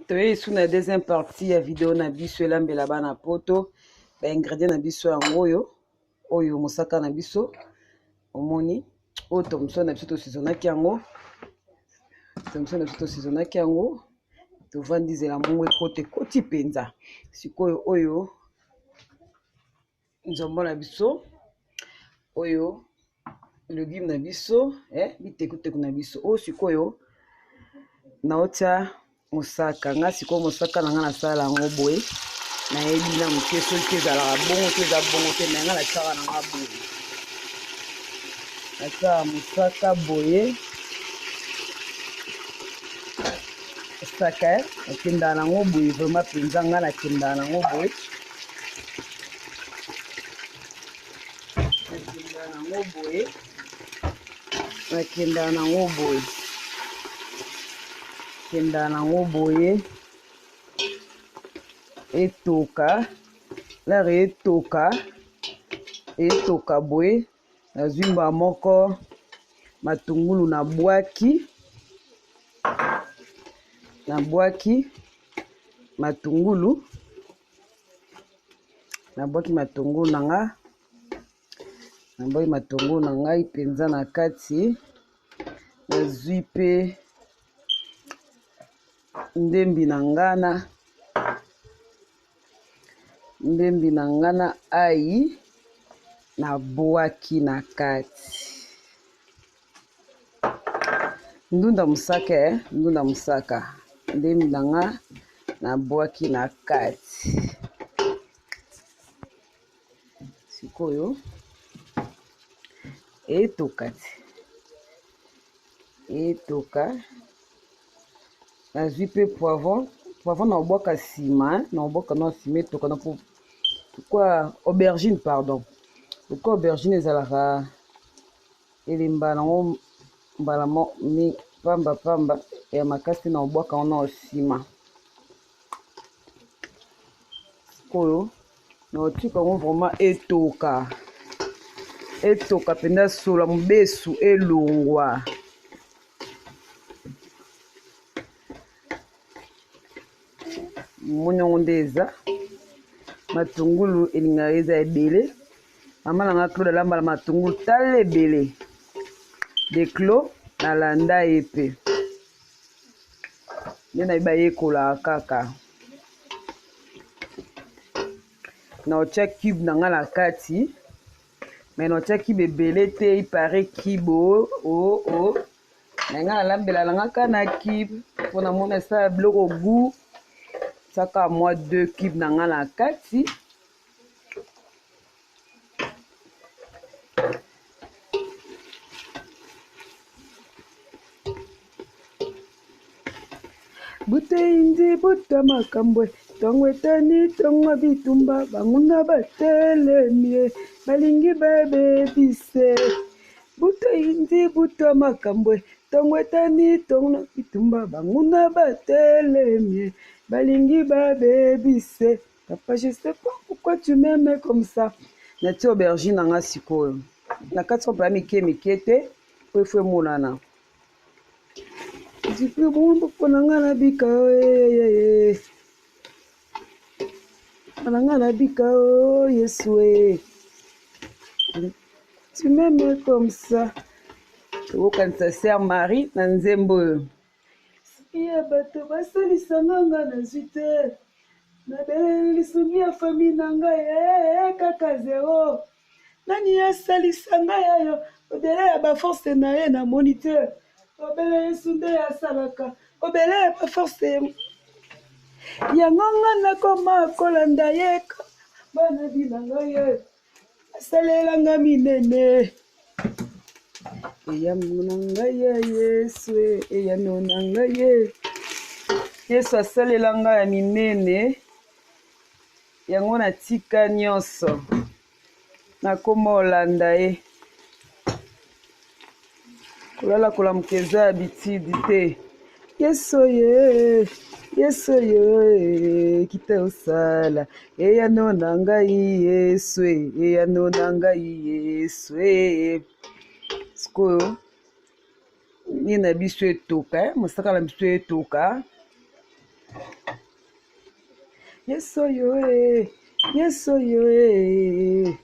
toye sous la deuxième partie ya vidéo na biso elambela bana poto ba ingrédients na biso yango oyo mosaka na biso omoni oyo tomuso na biso tosizonaki yango tovandizela mongo ekoti penza sikoyo oyo nzombo na biso oyo legume na biso bitekuteku na biso oyo sikoyo naotia mosaka nga sikoyo mosaka na nga nasala yango boye nayebi na moke soki ezalaka bongo to eza bongo te me nga natiaka na nga boye natiaka mosaka boye mosaka nakendaka nango boye vraimen mpenza nga nakendaka nango boye nakendaka nango boye etoka lare etoka boye nazwi mbala moko matungulu nabwaki matungulu na ngai penza na kati nazwi pe ndembi na ngana ai nabwaki na kati ndunda musaka ndembi na nga nabwaki na kati sikoyo etoka nazwi pe poivron na obwaka nsima etoka na pourquoi aubergine pardon pourquoi aubergine ezalaka elemba nango mbala pamba ya makasi na obwaka ngo na nsima sikoyo na otika ngo vraiment etoka mpenza sola mobesu elongwa moniongo nde eza matungulu elingaka eza ebele mama na nga Claude alambala matungulu tala ebele declos nalanda ye pe nde nayebi bayekolaka kaka na otia cube na nga na kati me na otia cube ebele te ipare cube na nga nalambela na nga kaka na cube mpona mona esala biloko goût saka mwa 2 cube na nga na kati buta indi buta makambwe tongo etani tongo bitumba banguna batelemie balingi babebise buta indi buta makambwe tongo etani tongo bitumba banguna batelemie balingi babebise papa je sais pas pourquoi tu m'aimes comme ça nati aubergine na nga sikoyo na kati mpa mike te po efo emonana jipi bumbu mpona nga nabika mpona nga nabika yesu tu m'aimes comme ça tokokanisa sœur Marie na nzembo oyo ya bato basalisanga nga nazwi te nabeleli lisungi ya fami na ngai kaka zero nani asalisanga yayo obele ya baforce na ye na moni te obele yesu nde asalaka obele ya baforce yango nga nakoma kolanda ye bana bina ngai asalelanga minene eyano na ngai ya yesu eyano na ngai yesu asalelanga ya minene yango natika nyonso nakoma olanda ye kolala kolamuka eza ya bitidi te yesu kita osala eyano na ngai yesu eyano na ngai yesu sikoyo nini na biso etoka mosaka na biso etoka Yeso yo eh. Yeso yo eh.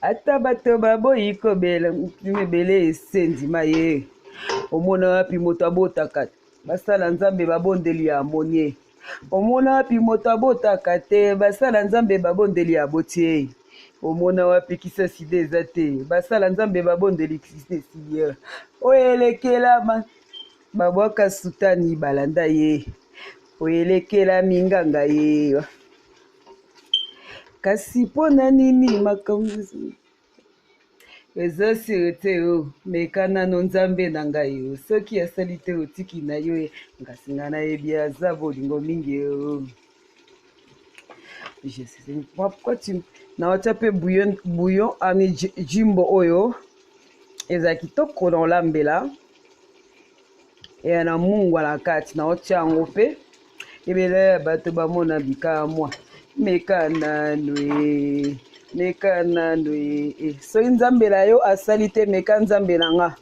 Ata bato baboyi kobela mebele esendima ye omona wapi moto abotaka basala nzambe babondeli ya monie omona wapi moto abotaka te basala nzambe babondeli ya botie omona wapi kisasi de eza te basala nzambe babondeli kisasi ye oyo elekela babwaka sutani balanda ye oyo elekela minganga ye kasi mpona nini makambo eza sire te o meka nano nzambe na ngai o soki asali te otiki na yo ngasi nga nayebi aza bolingo mingi o nawatya mpe bouillon ani jimbo oyo eza kitoko na olambela eya na mungwa na kati nawatya yango mpe ebele ya bato bamona bika mwa meka nano meka nano soki nzambe na yo asali te meka nzambe na nga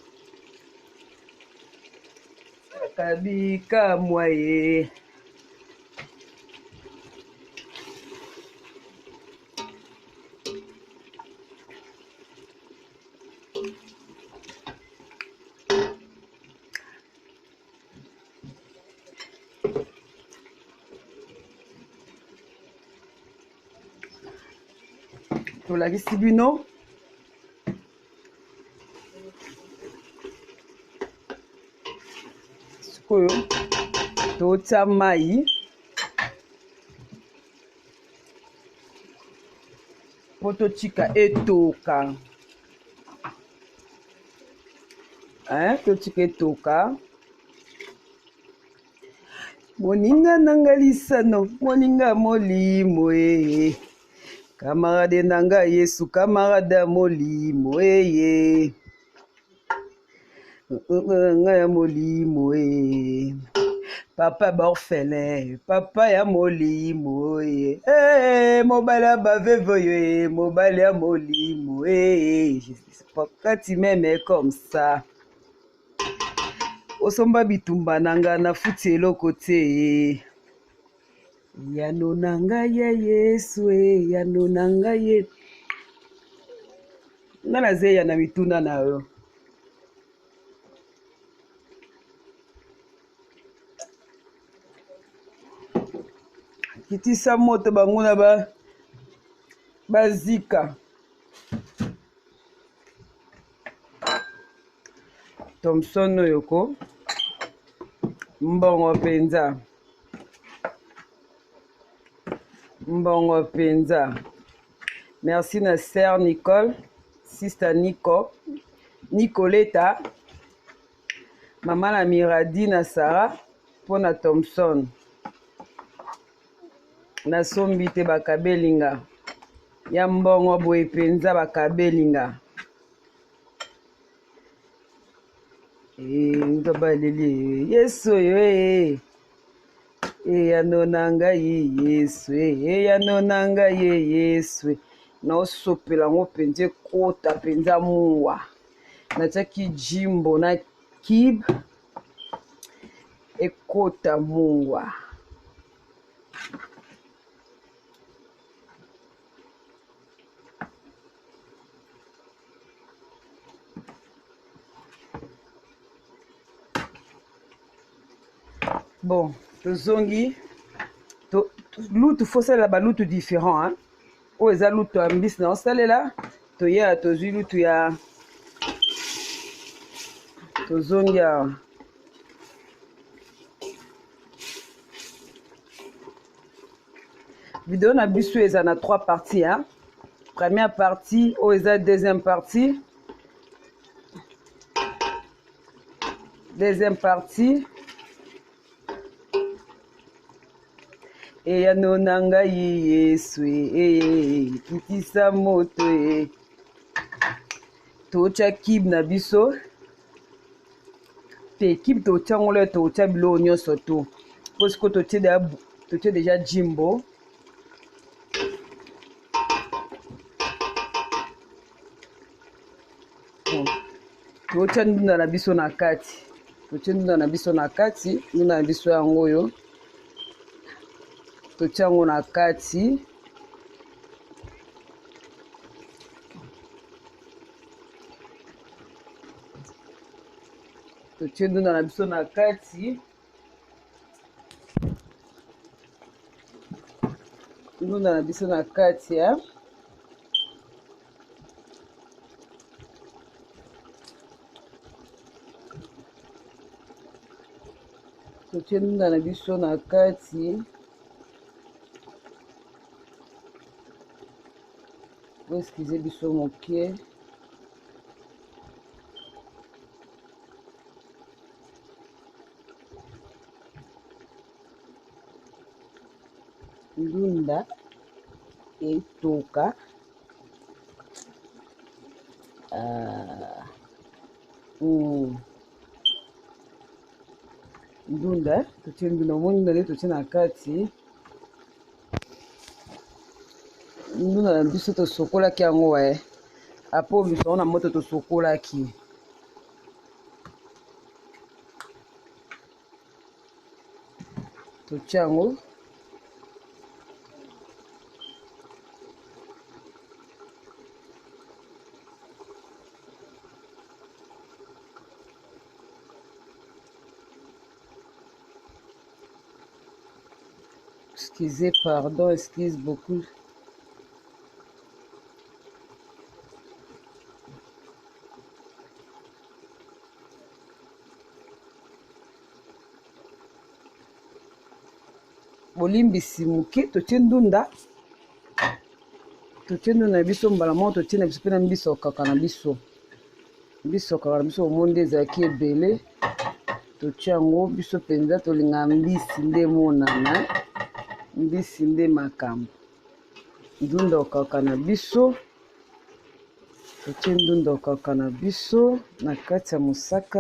kabika mwa ye tolakisi bino sikoyo totya mai po totika etoka totika etoka moninga nanga lisano moninga molimo kamarade nanga yesu kamarade molimo nga ya molimo papa borfelin papa ya molimo mobali ya bavevo yo mobali ya molimo kati meme comme ça osomba bitumba nanga nafuti eloko te yano na ngai ya yesu yano na ngai ye nga nazeya na mituna na yo kitisa moto banguna bazika Thomson oyo ko mbongo penza merci na sœur Nicole sister Nicoleta mama na Miradi na Sarah mpona Thomson nasombi te bakabelinga ya mbongo boye penza bakabelinga ntobaleli yesu oyo yano na ngai yesu yano na ngai yesu naosopela ngo mpenza ekota mpenza muwa natiaki jimbo na kib ekota muwa bon tozongi lutu fosalela balutu différent oyo eza lutu ya mbisi na osalela toya tozwi lutu ya tozongi awa video na biso eza na 3 parties première partie oyo eza deuxième partie eyano na ngai yesu kitisa moto totya kib na biso te kib totya ngolo totya biloko nyonso to po siko totya deja jimbo totia ndunda na biso na kati. Totia ndunda na biso na kati, ndunda na biso yango oyo totia yango na kati. Totia ndunda na biso na kati. Ndunda na biso na kati ya totie ndunda na biso na kati. Excusez biso moke. Ndunda etoka. Ndunda totie ndunda ndunda nde totie na kati. Ndunda na biso tosokolaki yango waye apo biso na moto tosokolaki. Totia yango excusez, pardon, excuse beaucoup. Bolimbisi moke totie ndunda. Totie ndunda na biso mbala moko totie na biso mpe na mbiso kaka na biso. Mbiso kaka na biso omonde ezalaki ebele. Totie yango biso mpenza tolinga mbisi nde monana. Mbisi nde makambo. Ndunda okaka na biso. Totie ndunda okaka na biso na kati ya mosaka.